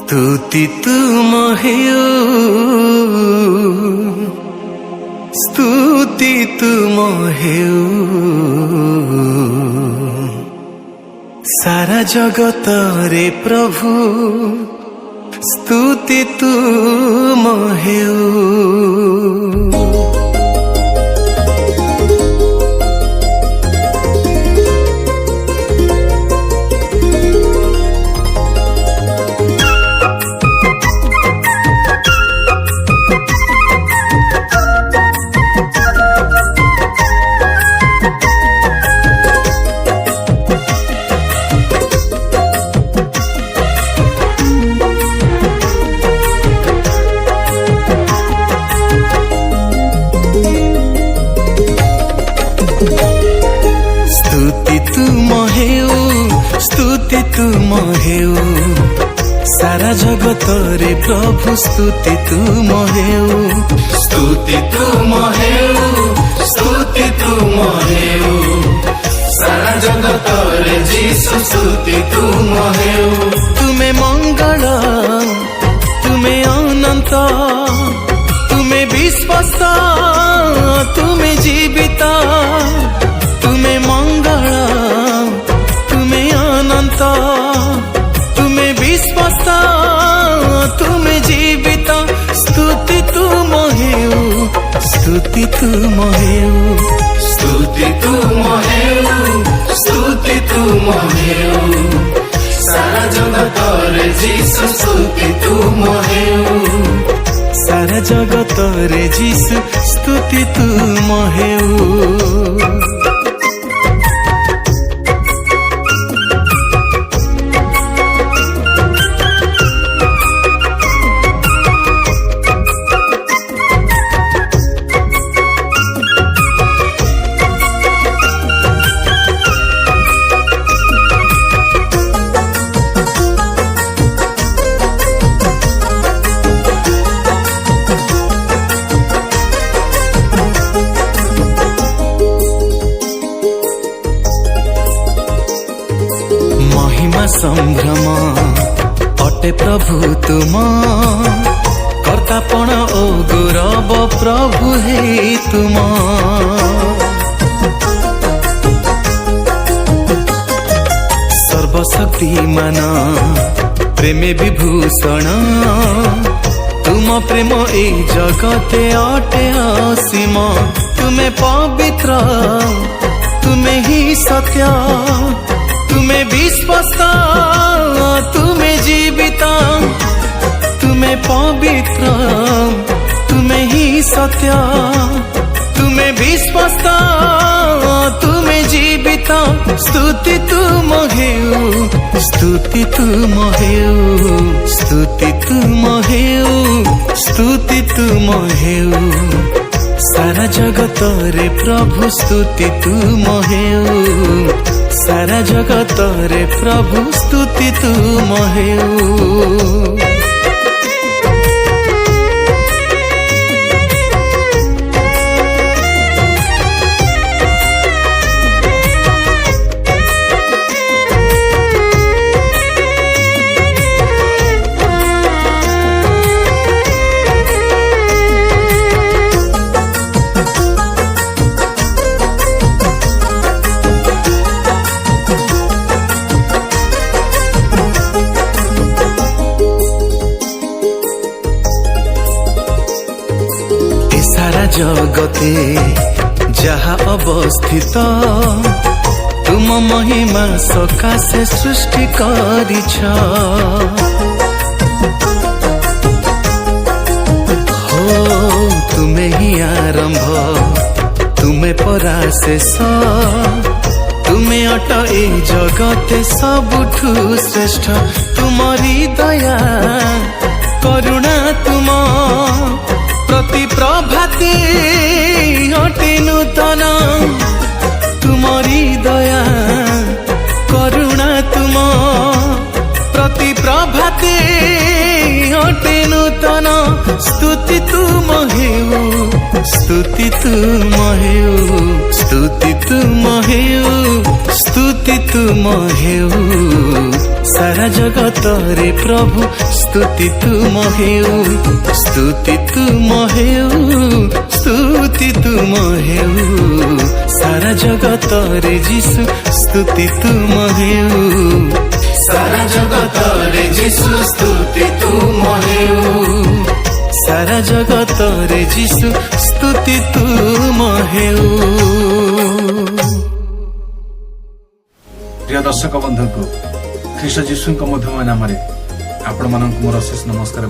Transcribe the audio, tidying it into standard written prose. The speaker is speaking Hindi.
स्तुति तुम हेउ, स्तुति तुम हेउ, सारा जगत रे प्रभु स्तुति तुम हेउ। स्तुति तुम हेउ, सारा जगत रे प्रभु स्तुति तुम हेउ। स्तुति तुम हेउ, स्तुति तुम हेउ, सारा जगत रे जीसु स्तुति तुम हेउ। तुमे मंगल, तुमे अनंत, तुमे विश्वस्त, तुमे जीवित। तुमे मंगल, तुमे अनंत, तुमे विश्वस्त, तुमे जीवित। स्तुति तुम हेउ, स्तुति तुम हेउ, स्तुति तुम हेउ, स्तुति तुम हेउ, सारा जगत रे जीसु स्तुति तुम हेउ। सारा जगत रे जीसु स्तुति तुम हेउ। संभ्रम अटे प्रभु तुम, कर्तापण ओ गौरव प्रभु हे तुम। सर्वशक्तिमान प्रेमे विभूषण, तुम प्रेम ए जगते अटे असीम। तुमे पवित्र, तुमे ही सत्य, तुमे विश्वस्त, तुमे जीवित। तुमे पवित्र, तुमे ही सत्य, तुमे विश्वस्त, तुमे जीवित। स्तुति तुम हेउ, स्तुति तुम हेउ, स्तुति तुम हेउ, स्तुति तुम हेउ, सारा जगत रे प्रभु स्तुति तुम हेउ। सारा जगत रे प्रभु स्तुति तुम हेउ। जगते जहा अवस्थित, तुम महिमा सकाशे सृष्टि करिछ। हो तुमे ही आरंभ, तुमे पराशेष, तुमे अट ए जगते सबुठु श्रेष्ठ। तुमरी दया करुणा तुम प्रति प्रभाते अटे नूतन। तुमरी दया करुणा तुम प्रति प्रभाते अटे नूतन। स्तुति तुम हेउ, स्तुति तुम हेउ, स्तुति तुम हेउ, स्तुति तुम हेउ सारा जगत रे प्रभु स्तुति तुम हेउ स्तुति तुम हेउ स्तुति तुम हेउ सारा जगत रे जीसु स्तुति तुम हेउ सारा जगत रे जीसु स्तुति तुम हेउ सारा जगत रे जीसु स्तुति तुम हेउ। प्रिय दर्शक बंधु को ख्रीष्ट जीशु मधुमय नाम आपण मानक मोर अशेष नमस्कार।